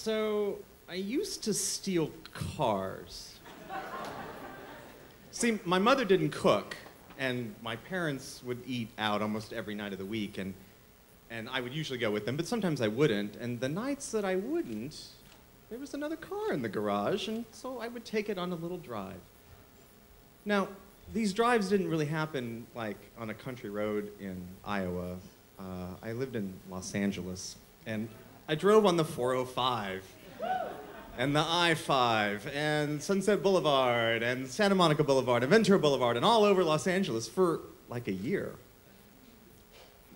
So, I used to steal cars. See, my mother didn't cook, and my parents would eat out almost every night of the week, and I would usually go with them, but sometimes I wouldn't. And the nights that I wouldn't, there was another car in the garage, and so I would take it on a little drive. Now, these drives didn't really happen like on a country road in Iowa. I lived in Los Angeles, and I drove on the 405 and the I-5 and Sunset Boulevard and Santa Monica Boulevard and Ventura Boulevard and all over Los Angeles for like a year,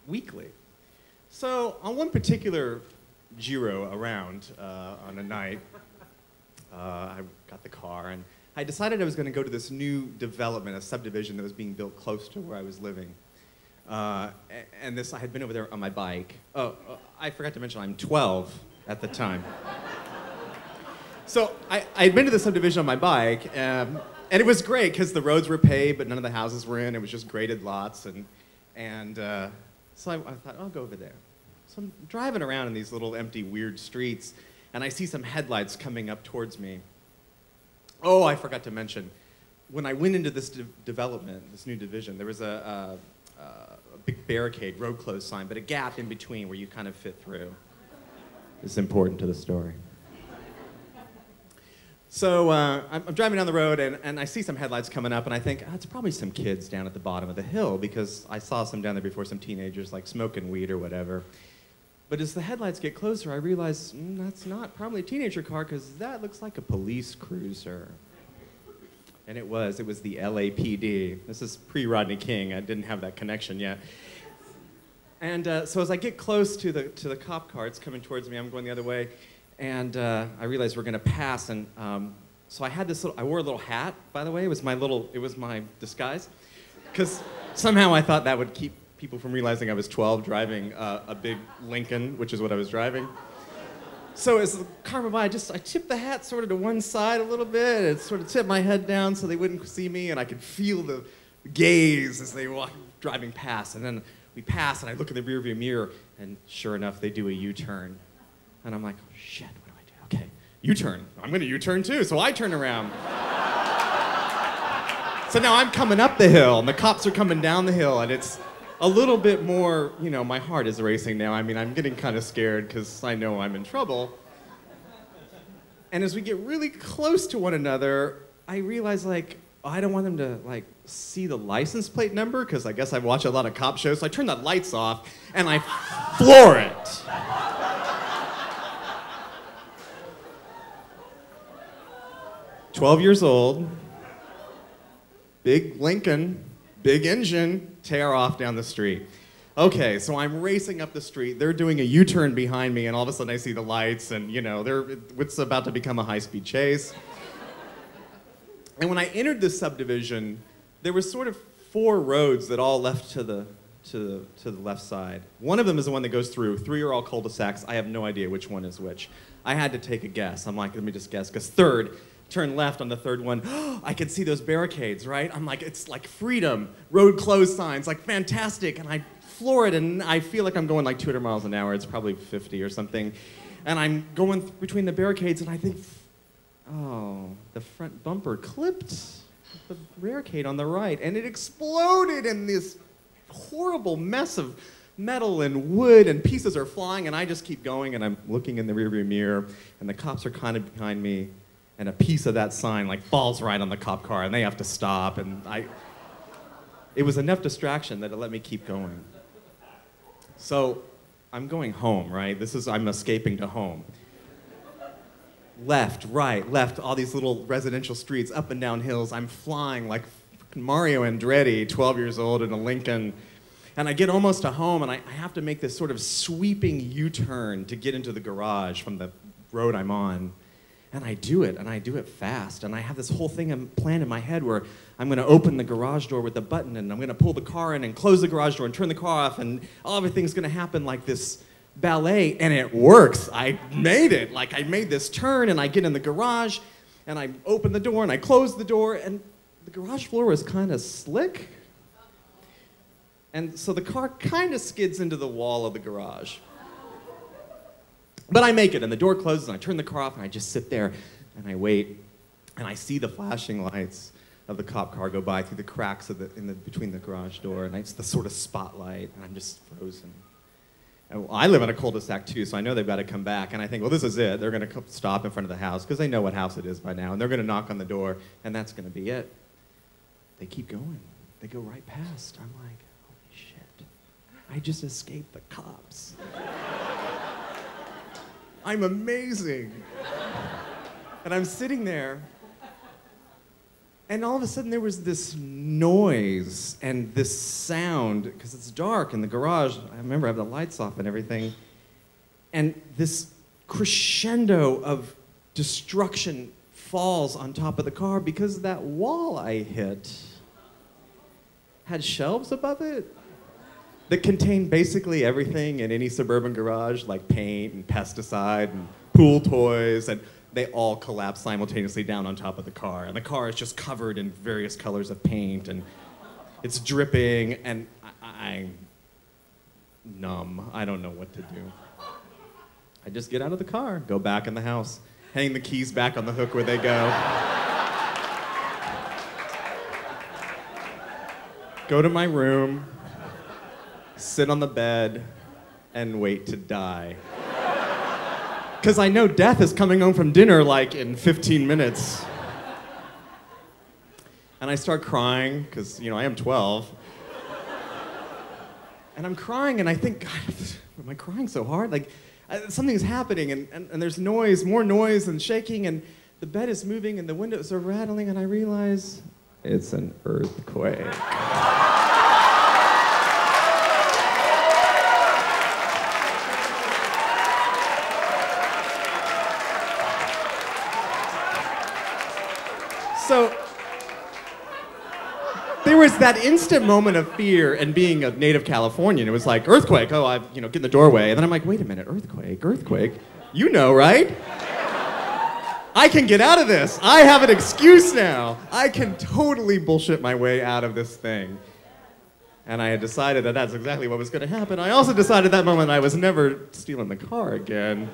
weekly. So on one particular Giro around on a night, I got the car and I decided I was going to go to this new development, a subdivision that was being built close to where I was living. And this, I had been over there on my bike. Oh, I forgot to mention I'm 12 at the time. So I had been to the subdivision on my bike, and it was great because the roads were paved, but none of the houses were in. It was just graded lots, and so I thought, I'll go over there. So I'm driving around in these little empty, weird streets, and I see some headlights coming up towards me. Oh, I forgot to mention, when I went into this development, this new division, there was a big barricade, road closed sign, but a gap in between where you kind of fit through. It's important to the story. So I'm driving down the road, and I see some headlights coming up, and I think, oh, it's probably some kids down at the bottom of the hill, because I saw some down there before, some teenagers, like smoking weed or whatever. But as the headlights get closer, I realize that's not probably a teenager car, because that looks like a police cruiser. And it was the LAPD. This is pre-Rodney King. I didn't have that connection yet. And so as I get close to the cop car, it's coming towards me. I'm going the other way, and I realized we're going to pass. And so I had this I wore a little hat, by the way. It was my disguise, because somehow I thought that would keep people from realizing I was 12 driving a big Lincoln, which is what I was driving. So as the car went by, I tipped the hat sort of to one side a little bit, and sort of tipped my head down so they wouldn't see me, and I could feel the gaze as they walked driving past. And then we pass, and I look in the rearview mirror, and sure enough, they do a U-turn. And I'm like, oh, shit, what do I do? Okay, U-turn. I'm going to U-turn too, so I turn around. So now I'm coming up the hill, and the cops are coming down the hill, and it's a little bit more, you know, my heart is racing now. I mean, I'm getting kind of scared because I know I'm in trouble. And as we get really close to one another, I realize, like, I don't want them to, like, see the license plate number, because I guess I watch a lot of cop shows. So I turn the lights off, and I floor it. "12 years old, big Lincoln, big engine, tear off down the street." Okay, so I'm racing up the street. They're doing a U-turn behind me, and all of a sudden I see the lights, and you know, it's about to become a high-speed chase. And when I entered this subdivision, there was sort of 4 roads that all left to the left side. One of them is the one that goes through. 3 are all cul-de-sacs. I have no idea which one is which. I had to take a guess. I'm like, let me just guess, because turn left on the third one. I could see those barricades, right? I'm like, it's like freedom, road closed signs, like fantastic. And I floor it, and I feel like I'm going like 200 miles an hour. It's probably 50 or something. And I'm going between the barricades, and I think, oh, the front bumper clipped the barricade on the right, and it exploded in this horrible mess of metal and wood, and pieces are flying, and I just keep going, and I'm looking in the rearview mirror, and the cops are kind of behind me, and a piece of that sign like falls right on the cop car, and they have to stop, and it was enough distraction that it let me keep going. So I'm going home, right? I'm escaping to home. Left, right, left, all these little residential streets, up and down hills. I'm flying like Mario Andretti, 12 years old in a Lincoln. And I get almost to home, and I have to make this sort of sweeping U-turn to get into the garage from the road I'm on. And I do it fast. And I have this whole thing planned in my head where I'm going to open the garage door with the button, and I'm going to pull the car in and close the garage door and turn the car off, and everything's going to happen like this ballet, and it works. I made it. Like, I made this turn, and I get in the garage, and I open the door, and I close the door, and the garage floor was kind of slick. And so the car kind of skids into the wall of the garage. But I make it, and the door closes, and I turn the car off, and I just sit there, and I wait, and I see the flashing lights of the cop car go by through the cracks of between the garage door, and it's the sort of spotlight, and I'm just frozen. And I live in a cul-de-sac too, so I know they've got to come back, and I think, well, this is it. They're going to stop in front of the house, because they know what house it is by now, and they're going to knock on the door, and that's going to be it. They keep going. They go right past. I'm like, holy shit. I just escaped the cops. I'm amazing. And I'm sitting there, and all of a sudden there was this noise and this sound, because it's dark in the garage. I remember I have the lights off and everything. And this crescendo of destruction falls on top of the car because that wall I hit had shelves above it that contained basically everything in any suburban garage, like paint and pesticide and pool toys, and they all collapse simultaneously down on top of the car. And the car is just covered in various colors of paint, and it's dripping, and I'm numb. I don't know what to do. I just get out of the car, go back in the house, hang the keys back on the hook where they go. Go to my room, sit on the bed, and wait to die. Because I know death is coming home from dinner like in 15 minutes. And I start crying, because, you know, I am 12. And I'm crying, and I think, God, am I crying so hard? Like, something's happening, and there's noise, more noise and shaking, and the bed is moving, and the windows are rattling, and I realize it's an earthquake. So there was that instant moment of fear, and being a native Californian, it was like, earthquake, oh, I get in the doorway. And then I'm like, wait a minute, earthquake? You know, right? I can get out of this. I have an excuse now. I can totally bullshit my way out of this thing. And I had decided that that's exactly what was going to happen. I also decided that moment I was never stealing the car again.